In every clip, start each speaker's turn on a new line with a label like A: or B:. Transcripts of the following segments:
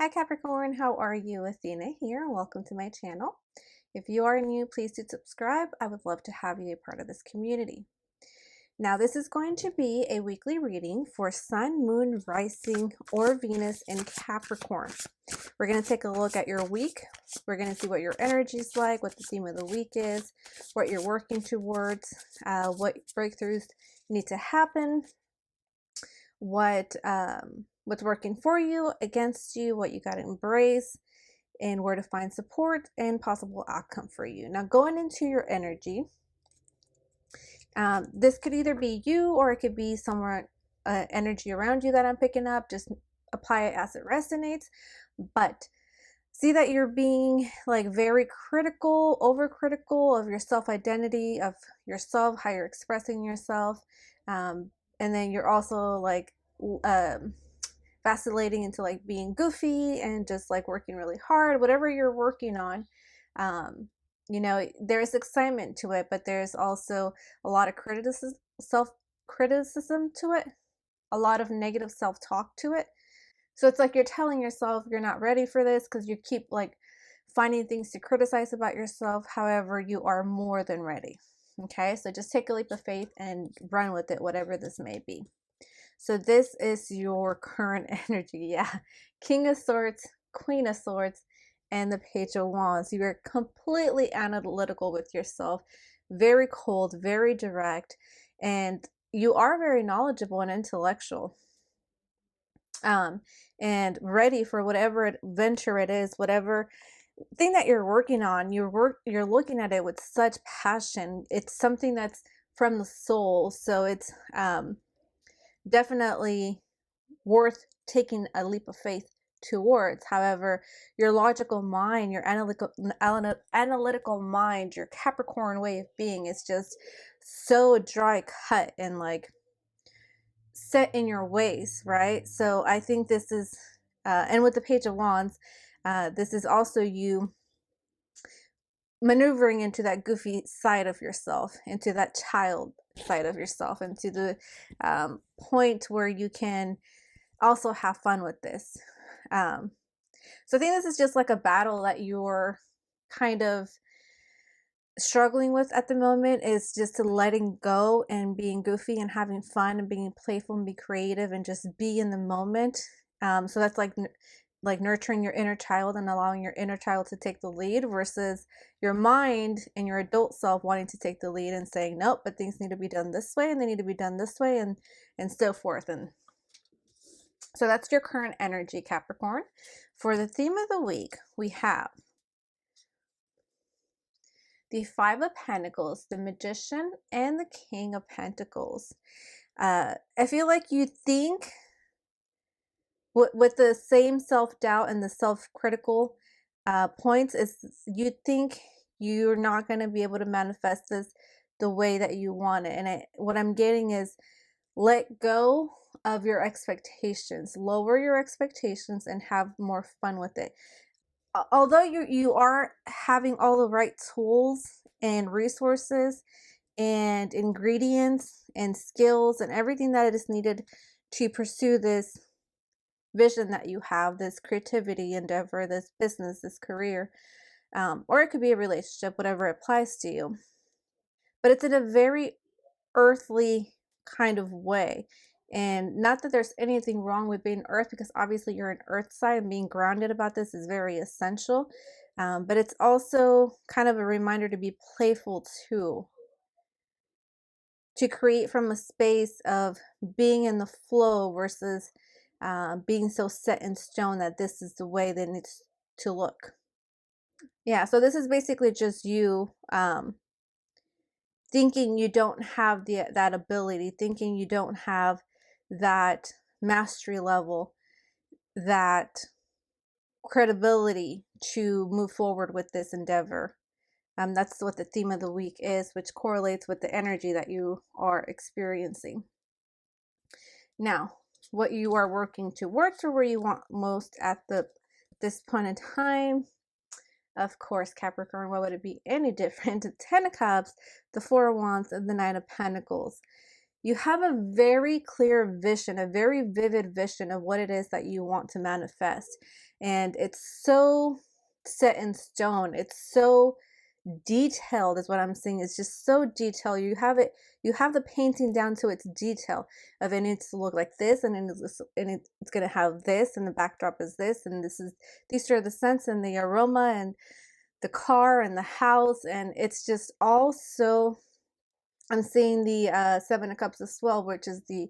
A: Hi Capricorn, how are you? Athena here. Welcome to my channel. If you are new, please do subscribe. I would love to have you a part of this community. Now, this is going to be a weekly reading for Sun, Moon, Rising, or Venus in Capricorn. We're going to take a look at your week. We're going to see what your energy is like, what the theme of the week is, what you're working towards, what breakthroughs need to happen, what's working for you, against you, what you got to embrace, and where to find support and possible outcome for you. Now, going into your energy, this could either be you or it could be somewhere energy around you that I'm picking up. Just apply it as it resonates, but see that you're being like very critical, overcritical of your self-identity, of yourself, how you're expressing yourself, and then you're also like vacillating into like being goofy and just like working really hard, whatever you're working on. There's excitement to it, but there's also a lot of self-criticism to it, a lot of negative self-talk to it. So it's like you're telling yourself you're not ready for this because you keep like finding things to criticize about yourself. However, you are more than ready. Okay, so just take a leap of faith and run with it, whatever this may be. So this is your current energy. Yeah. King of Swords, Queen of Swords, and the Page of Wands. You are completely analytical with yourself, very cold, very direct, and you are very knowledgeable and intellectual. And ready for whatever venture it is, whatever thing that you're working on. You're looking at it with such passion. It's something that's from the soul, so it's definitely worth taking a leap of faith towards. However, your logical mind, your analytical mind, your Capricorn way of being is just so dry cut and like set in your ways, right? So I think this is, and with the Page of Wands, this is also you maneuvering into that goofy side of yourself, into that child side of yourself, into the point where you can also have fun with this. So I think this is just like a battle that you're kind of struggling with at the moment, is just to letting go and being goofy and having fun and being playful and be creative and just be in the moment. So that's like nurturing your inner child and allowing your inner child to take the lead versus your mind and your adult self wanting to take the lead and saying nope, but things need to be done this way and they need to be done this way, and so forth. And so that's your current energy, Capricorn. For the theme of the week, we have the Five of Pentacles, the Magician, and the King of Pentacles. I feel like you think with the same self-doubt and the self-critical points, is you think you're not going to be able to manifest this the way that you want it. And what I'm getting is let go of your expectations, lower your expectations, and have more fun with it. Although you are having all the right tools and resources and ingredients and skills and everything that is needed to pursue this vision that you have, this creativity endeavor, this business, this career, or it could be a relationship, whatever applies to you. But it's in a very earthly kind of way. And not that there's anything wrong with being earth, because obviously you're an earth sign and being grounded about this is very essential. But it's also kind of a reminder to be playful too, to create from a space of being in the flow versus being so set in stone that this is the way that it needs to look. Yeah, so this is basically just you thinking you don't have that ability, thinking you don't have that mastery level, that credibility to move forward with this endeavor. That's what the theme of the week is, which correlates with the energy that you are experiencing. Now, what you are working towards, or where you want most at this point in time. Of course, Capricorn, why would it be any different? The Ten of Cups, the Four of Wands, and the Knight of Pentacles. you have a very clear vision, a very vivid vision of what it is that you want to manifest. And it's so set in stone. It's so detailed is what I'm seeing. It's just so detailed. You have the painting down to its detail of it needs to look like this, and it's going to have this, and the backdrop is this, and these are the scents and the aroma and the car and the house, and it's just all so. I'm seeing the Seven of Cups as well, which is the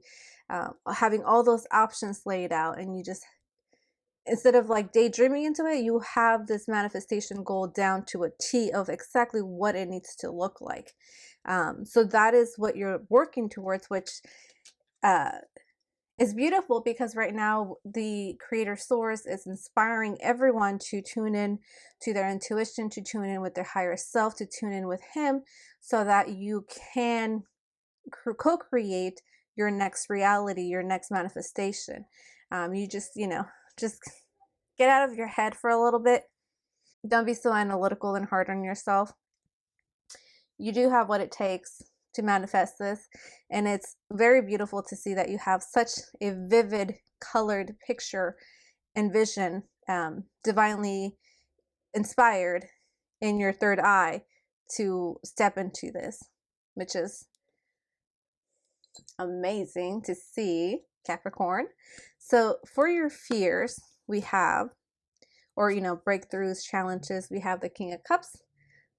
A: having all those options laid out, and you just, instead of like daydreaming into it, you have this manifestation goal down to a T of exactly what it needs to look like. So that is what you're working towards, which is beautiful, because right now the creator source is inspiring everyone to tune in to their intuition, to tune in with their higher self, to tune in with him, so that you can co-create your next reality, your next manifestation. You just, just get out of your head for a little bit. Don't be so analytical and hard on yourself. You do have what it takes to manifest this, and it's very beautiful to see that you have such a vivid colored picture and vision, divinely inspired in your third eye to step into this, which is amazing to see, Capricorn. So for your fears, we have, or breakthroughs, challenges, we have the King of Cups,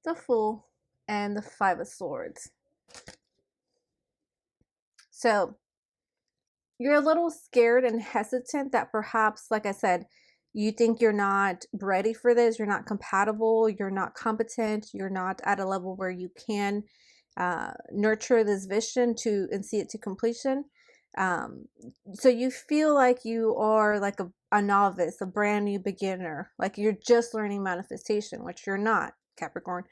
A: the Fool, and the Five of Swords. So you're a little scared and hesitant that perhaps, like I said, you think you're not ready for this, you're not compatible, you're not competent, you're not at a level where you can nurture this vision and see it to completion. So you feel like you are like a novice, a brand new beginner, like you're just learning manifestation, which you're not, Capricorn.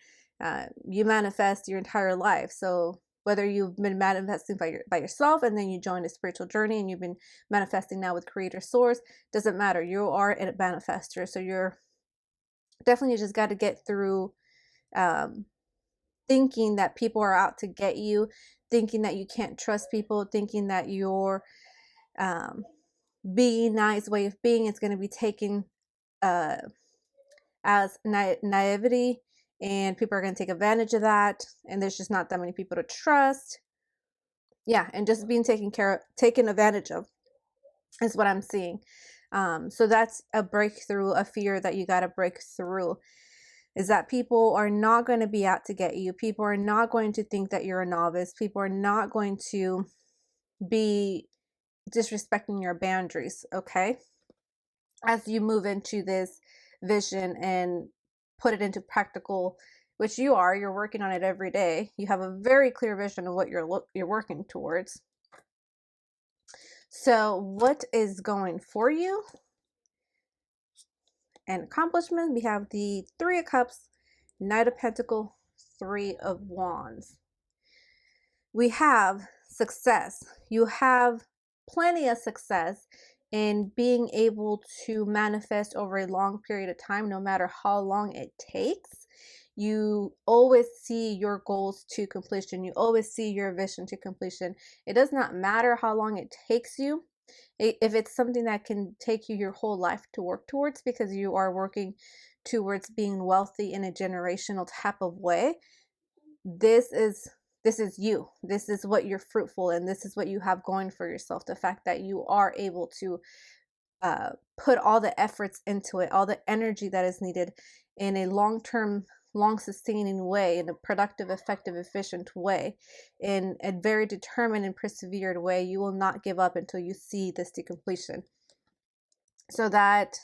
A: You manifest your entire life. So whether you've been manifesting by yourself, and then you joined a spiritual journey and you've been manifesting now with creator source, doesn't matter. You are a manifester. So you're definitely just got to get through thinking that people are out to get you, thinking that you can't trust people, thinking that your being nice way of being is going to be taken as naivety, and people are going to take advantage of that, and there's just not that many people to trust. Yeah, and just being taken advantage of is what I'm seeing. So that's a breakthrough, a fear that you got to break through, is that people are not going to be out to get you. People are not going to think that you're a novice. People are not going to be disrespecting your boundaries, okay? As you move into this vision and put it into practical, which you're working on it every day. You have a very clear vision of what you're working towards. So what is going for you? And accomplishment, we have the Three of Cups, Knight of Pentacles, Three of Wands. We have success. You have plenty of success in being able to manifest over a long period of time, no matter how long it takes. You always see your goals to completion. You always see your vision to completion. It does not matter how long it takes you. If it's something that can take you your whole life to work towards, because you are working towards being wealthy in a generational type of way, this is you. This is what you're fruitful in. This is what you have going for yourself. The fact that you are able to put all the efforts into it, all the energy that is needed in a long-term, long-sustaining way, in a productive, effective, efficient way, in a very determined and persevered way. You will not give up until you see this to completion. So that's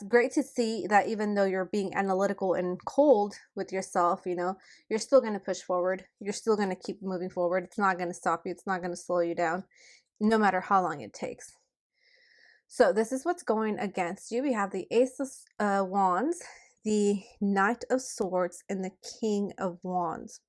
A: great to see, that even though you're being analytical and cold with yourself, you're still going to push forward. You're still going to keep moving forward. It's not going to stop you. It's not going to slow you down, no matter how long it takes. So this is what's going against you. We have the Ace of Wands, the Knight of Swords, and the King of Wands.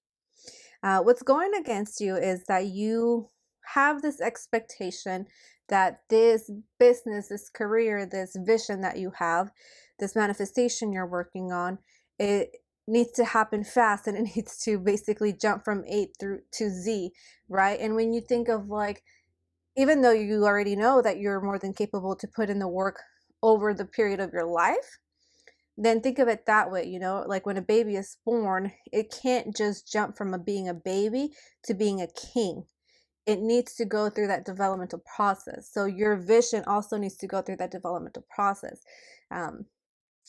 A: What's going against you is that you have this expectation that this business, this career, this vision that you have, this manifestation you're working on, needs to happen fast, and it needs to basically jump from A through to Z, right? And when you think of like, even though you already know that you're more than capable to put in the work over the period of your life, then think of it that way, you know, like when a baby is born, it can't just jump from being a baby to being a king. It needs to go through that developmental process. So your vision also needs to go through that developmental process.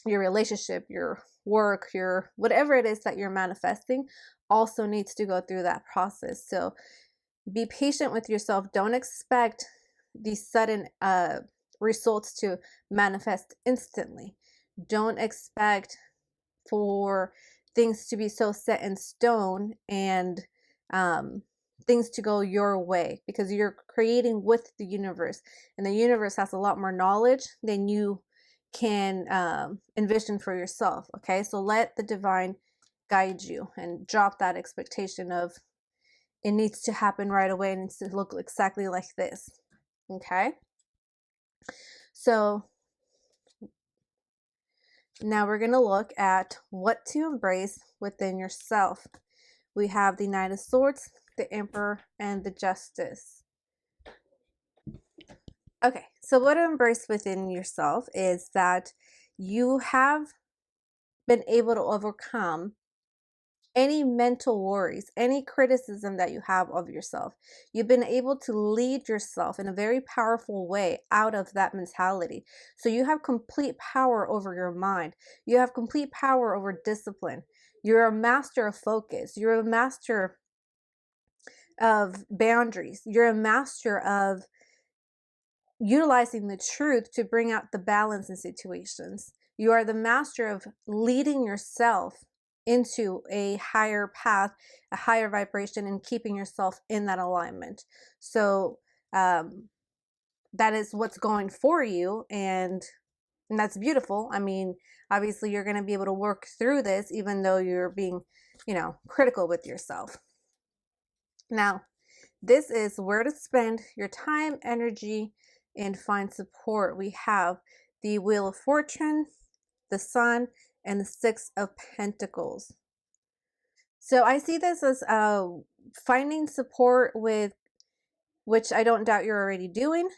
A: Your relationship, your work, your whatever it is that you're manifesting also needs to go through that process. So be patient with yourself. Don't expect these sudden results to manifest instantly. Don't expect for things to be so set in stone and things to go your way, because you're creating with the universe, and the universe has a lot more knowledge than you can envision for yourself. Okay, so let the divine guide you and drop that expectation of it needs to happen right away and it needs to look exactly like this. Okay, so now we're going to look at what to embrace within yourself. We have the Knight of Swords, the Emperor, and the Justice. Okay, so what to embrace within yourself is that you have been able to overcome any mental worries, any criticism that you have of yourself. You've been able to lead yourself in a very powerful way out of that mentality. So you have complete power over your mind. You have complete power over discipline. You're a master of focus. You're a master of boundaries. You're a master of utilizing the truth to bring out the balance in situations. You are the master of leading yourself into a higher path, a higher vibration, and keeping yourself in that alignment. So that is what's going for you, and that's beautiful. I mean, obviously you're going to be able to work through this even though you're being, critical with yourself. Now, this is where to spend your time, energy, and find support. We have the Wheel of Fortune, the Sun, and the Six of Pentacles. So I see this as finding support with, which I don't doubt you're already doing,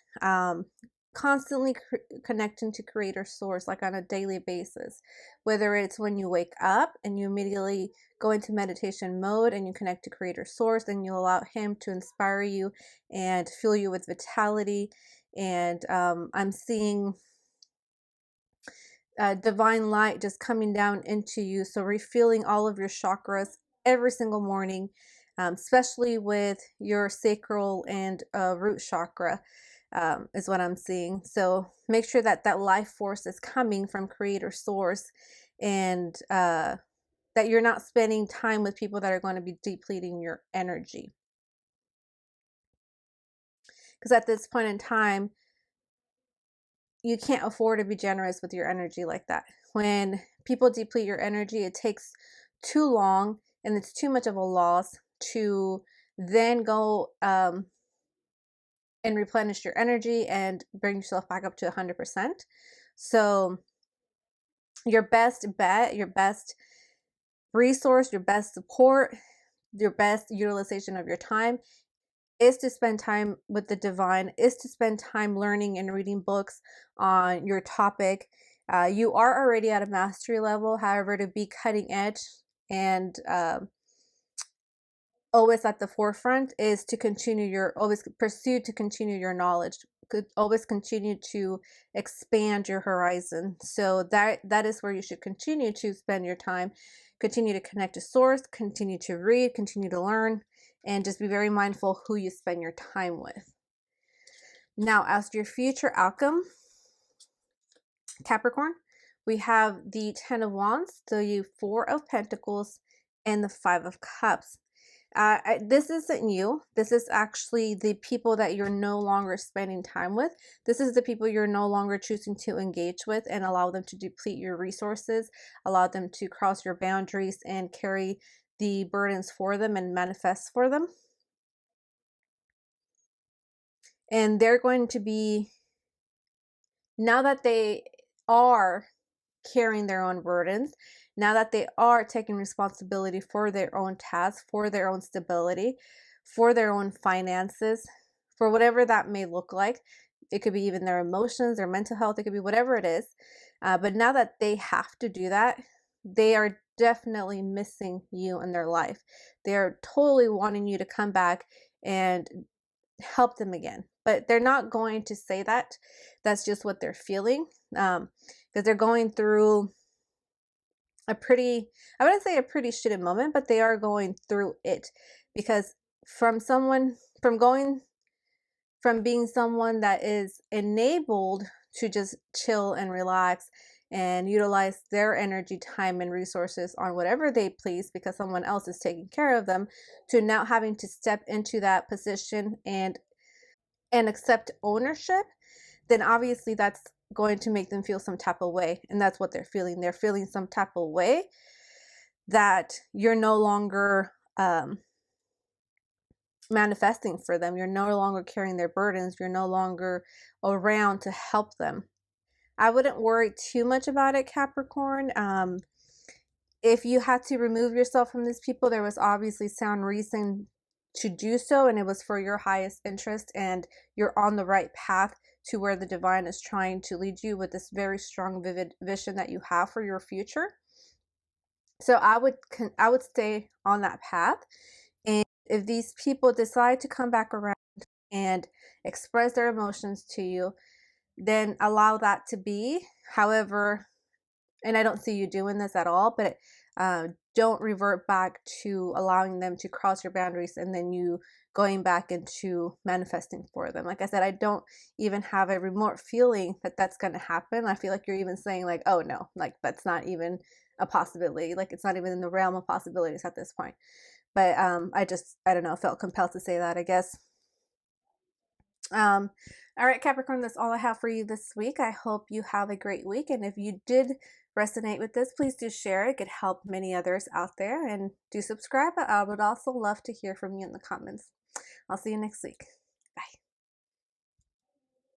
A: constantly connecting to Creator Source, like on a daily basis, whether it's when you wake up and you immediately go into meditation mode and you connect to Creator Source, and you allow Him to inspire you and fill you with vitality. And I'm seeing divine light just coming down into you, so refilling all of your chakras every single morning, especially with your sacral and root chakra, is what I'm seeing. So make sure that that life force is coming from Creator Source, and that you're not spending time with people that are going to be depleting your energy. Because at this point in time, you can't afford to be generous with your energy like that. When people deplete your energy, it takes too long and it's too much of a loss to then go and replenish your energy and bring yourself back up to 100%. So your best bet, your best resource, your best support, your best utilization of your time is to spend time with the divine, is to spend time learning and reading books on your topic. You are already at a mastery level. However, to be cutting edge and always at the forefront is to always pursue to continue your knowledge, could always continue to expand your horizon. So that is where you should continue to spend your time. Continue to connect to source, continue to read, continue to learn, and just be very mindful who you spend your time with. Now, as your future outcome, Capricorn, we have the 10 of Wands, the 4 of Pentacles, and the 5 of Cups. This isn't you. This is actually the people that you're no longer spending time with. This is the people you're no longer choosing to engage with and allow them to deplete your resources, allow them to cross your boundaries and carry the burdens for them and manifest for them. And they're going to be, now that they are carrying their own burdens, now that they are taking responsibility for their own tasks, for their own stability, for their own finances, for whatever that may look like. It could be even their emotions, their mental health, it could be whatever it is. But now that they have to do that, they are definitely missing you in their life. They're totally wanting you to come back and help them again. But they're not going to say that. That's just what they're feeling. Because they're going through a pretty, I wouldn't say a pretty shitty moment, but they are going through it. Because from being someone that is enabled to just chill and relax and utilize their energy, time, and resources on whatever they please because someone else is taking care of them, to now having to step into that position and accept ownership, then obviously that's going to make them feel some type of way. And that's what they're feeling. They're feeling some type of way that you're no longer manifesting for them. You're no longer carrying their burdens. You're no longer around to help them. I wouldn't worry too much about it, Capricorn. If you had to remove yourself from these people, there was obviously sound reason to do so, and it was for your highest interest, and you're on the right path to where the divine is trying to lead you with this very strong, vivid vision that you have for your future. So I would stay on that path. And if these people decide to come back around and express their emotions to you, then allow that to be. However, and I don't see you doing this at all, but don't revert back to allowing them to cross your boundaries and then you going back into manifesting for them. Like I said, I don't even have a remote feeling that that's going to happen. I feel like you're even saying like, oh no, like that's not even a possibility. Like it's not even in the realm of possibilities at this point. But I don't know, felt compelled to say that, I guess. All right, Capricorn, that's all I have for you this week. I hope you have a great week. And if you did resonate with this, please do share. It could help many others out there. And do subscribe. I would also love to hear from you in the comments. I'll see you next week.